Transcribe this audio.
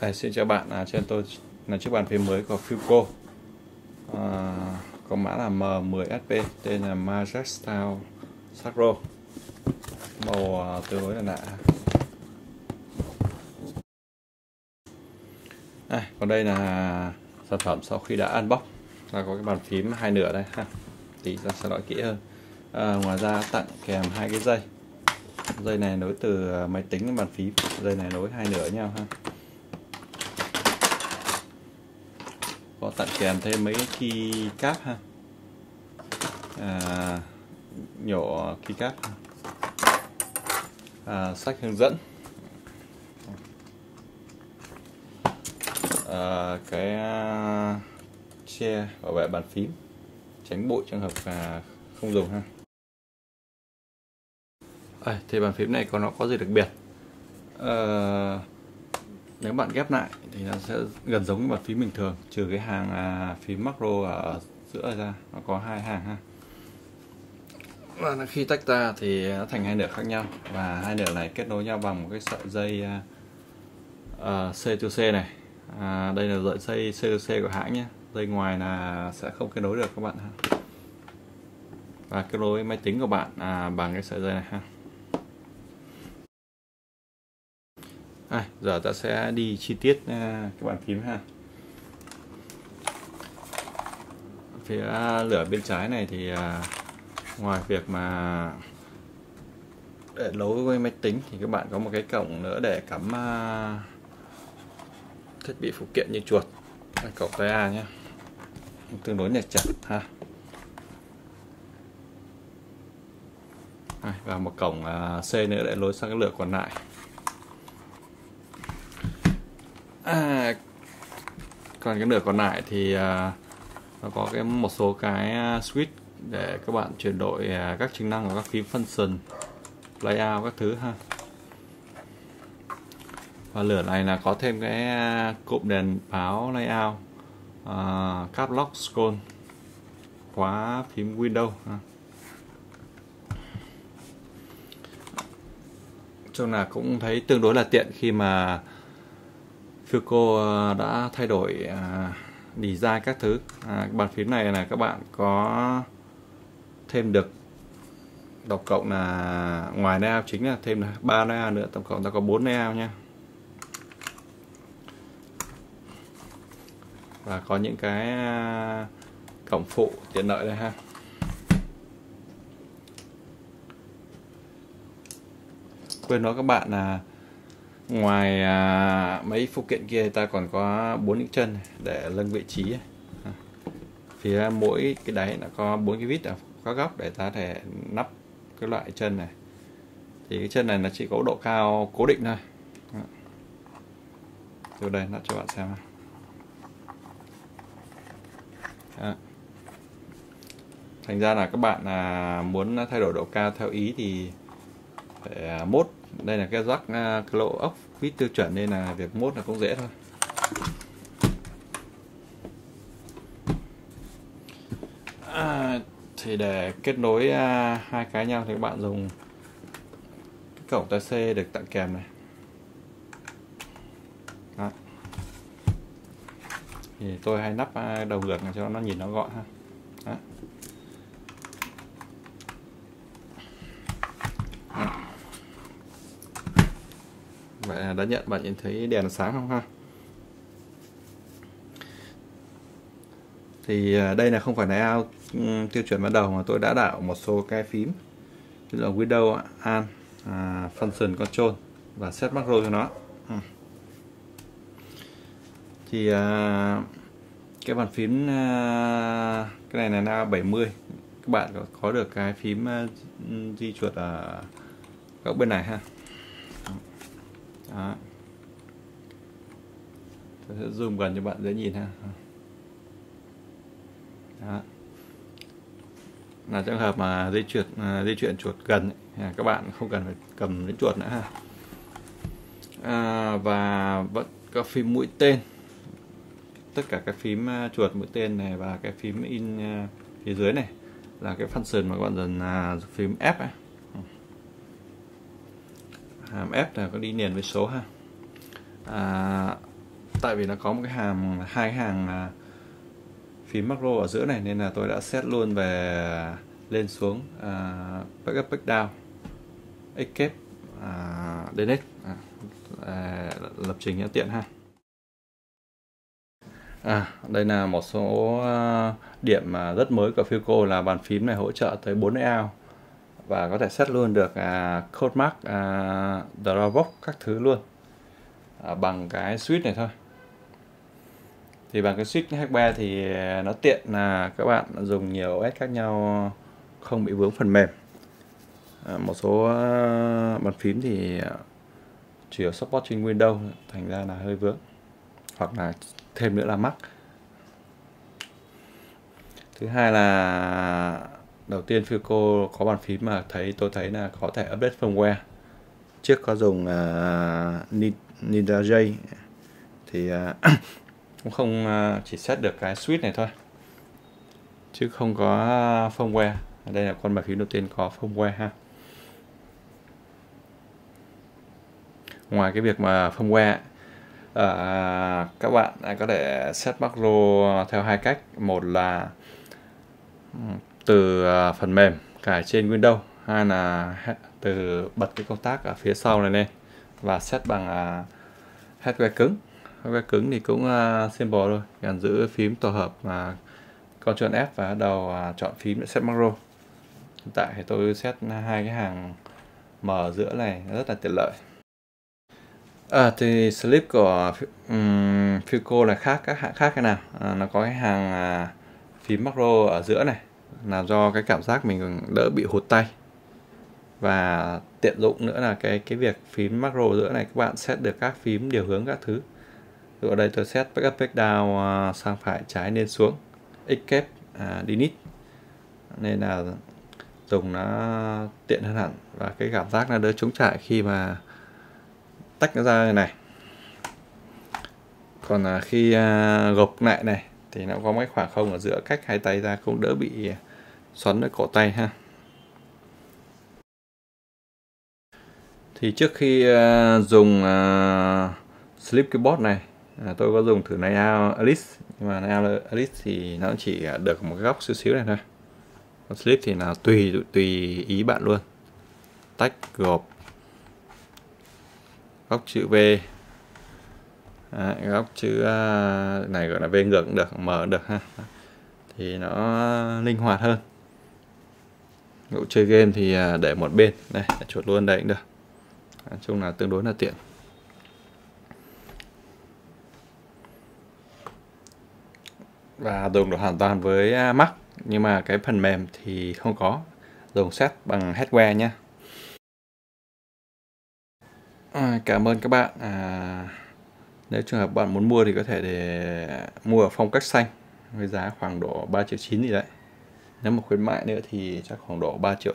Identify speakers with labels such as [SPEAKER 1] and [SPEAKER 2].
[SPEAKER 1] Xin chào bạn, trên tôi là chiếc bàn phím mới của Philco, có mã là M10SP, tên là Magic Style Sacro, màu tương đối là lạ. Còn đây là sản phẩm sau khi đã unbox, là có cái bàn phím hai nửa đây ha. Thì ta sẽ nói kỹ hơn. Ngoài ra tặng kèm hai cái dây này nối từ máy tính đến bàn phím, dây này nối hai nửa nhau ha. Có tặng kèm thêm mấy cái keycap ha, nhỏ keycap, sách hướng dẫn, cái che bảo vệ bàn phím, tránh bụi trường hợp không dùng ha. Thì bàn phím này nó có gì đặc biệt? Nếu bạn ghép lại thì nó sẽ gần giống với bàn phím bình thường, trừ cái hàng phím macro ở giữa ra, nó có hai hàng ha. Và khi tách ra thì nó thành hai nửa khác nhau, và hai nửa này kết nối nhau bằng một cái sợi dây C2C này. Đây là sợi dây C2C của hãng nhé. Dây ngoài là sẽ không kết nối được các bạn ha. Và kết nối máy tính của bạn bằng cái sợi dây này ha. Giờ ta sẽ đi chi tiết cái bàn phím ha. Phía lửa bên trái này thì ngoài việc mà để nối với máy tính thì các bạn có một cái cổng nữa để cắm thiết bị phụ kiện như chuột, cổng tai A nhé, tương đối là chặt ha. Và một cổng C nữa để nối sang cái lửa còn lại. Còn cái nửa còn lại thì nó có một số cái switch để các bạn chuyển đổi các chức năng của các phím function, layout các thứ ha. Và lửa này là có thêm cái cụm đèn báo layout, cap lock scroll, khóa phím Windows ha. Chung là cũng thấy tương đối là tiện khi mà Philco đã thay đổi design các thứ. Bàn phím này là các bạn có thêm được tổng cộng là ngoài layout chính là thêm 3 layout nữa, tổng cộng ta có 4 layout nha. Và có những cái cổng phụ tiện lợi đây ha. Quên nói các bạn là ngoài mấy phụ kiện kia ta còn có 4 những chân để lưng vị trí. Phía mỗi cái đáy nó có 4 cái vít ở các góc để ta thể nắp cái loại chân này. Thì cái chân này nó chỉ có độ cao cố định thôi. Từ đây nó cho bạn xem. Thành ra là các bạn muốn thay đổi độ cao theo ý thì phải mốt. Đây là cái jack close off vít tiêu chuẩn nên là việc mốt là cũng dễ thôi. Thì để kết nối hai cái nhau thì các bạn dùng cái cổng tai C được tặng kèm này. Đó. Thì tôi hay nắp đầu ngược cho nó nhìn nó gọn ha. Đó. Vậy là đã nhận, bạn nhìn thấy đèn sáng không ha? Thì đây là không phải là layout tiêu chuẩn ban đầu mà tôi đã đảo một số cái phím như là Windows, Alt, Function Control và set macro cho nó. Thì cái bàn phím cái này là layout 70, các bạn có được cái phím di chuột ở góc bên này ha. Đó. Tôi sẽ zoom gần cho bạn dễ nhìn ha. Đó. Là trường hợp mà di chuyển chuột gần ấy, các bạn không cần phải cầm đến chuột nữa ha. Và vẫn có phím mũi tên, tất cả các phím chuột mũi tên này và cái phím in phía dưới này là cái function mà các bạn dần phím F ấy. Hàm F là có đi liền với số ha. tại vì nó có một cái hai cái hàng phím macro ở giữa này, nên là tôi đã set luôn về lên xuống back up back down, escape, delete, lập trình cho tiện ha. Đây là một số điểm rất mới của Filco, là bàn phím này hỗ trợ tới 4 layout và có thể set luôn được code mark, drawbox các thứ luôn bằng cái switch này thôi. Thì bằng cái switch hardware thì nó tiện là các bạn dùng nhiều OS khác nhau không bị vướng phần mềm. Một số bàn phím thì chủ yếu support trên Windows, thành ra là hơi vướng, hoặc là thêm nữa là Mac. Thứ hai là đầu tiên Filco có bàn phím mà tôi thấy là có thể update firmware. Trước có dùng NinjaJ thì cũng không, chỉ set được cái switch này thôi chứ không có firmware. Đây là con bàn phím đầu tiên có firmware ha. Ngoài cái việc mà firmware, các bạn có thể set macro theo hai cách. Một là từ phần mềm cài trên Windows, hai là từ bật cái công tắc ở phía sau này lên và set bằng hardware cứng. Hardware cứng thì cũng simple thôi, cần giữ phím tổ hợp Ctrl F và bắt đầu chọn phím để set macro. Hiện tại thì tôi set hai cái hàng mở giữa này rất là tiện lợi. Thì sleep của Filco là khác các hãng khác thế nào? Nó có cái hàng phím macro ở giữa này, làm cho cái cảm giác mình đỡ bị hụt tay. Và tiện dụng nữa là cái việc phím macro giữa này các bạn set được các phím điều hướng các thứ. Ví dụ ở đây tôi set back up back down sang phải trái lên xuống, escape, delete, nên là dùng nó tiện hơn hẳn và cái cảm giác nó đỡ trống trải khi mà tách nó ra này. Còn khi gộp lại này thì nó có mấy khoảng không ở giữa, cách hai tay ra cũng đỡ bị xoắn ở cổ tay ha. Thì trước khi dùng Sleep Keyboard này, tôi có dùng thử layout Alice, nhưng mà layout Alice thì nó chỉ được một cái góc xíu xíu này thôi. Còn Sleep thì là tùy ý bạn luôn, tách gộp, góc chữ V, góc chữ này gọi là V ngược cũng được, M cũng được ha. Thì nó linh hoạt hơn. Dụ chơi game thì để một bên, đây chuột luôn đây cũng được. Nói chung là tương đối là tiện. Và dùng được hoàn toàn với Mac, nhưng mà cái phần mềm thì không có, dùng set bằng hardware nhé. Cảm ơn các bạn. Nếu trường hợp bạn muốn mua thì có thể để mua ở Phong Cách Xanh với giá khoảng độ 3,9 triệu gì đấy. Nếu mà khuyến mại nữa thì chắc khoảng độ 3,8 triệu.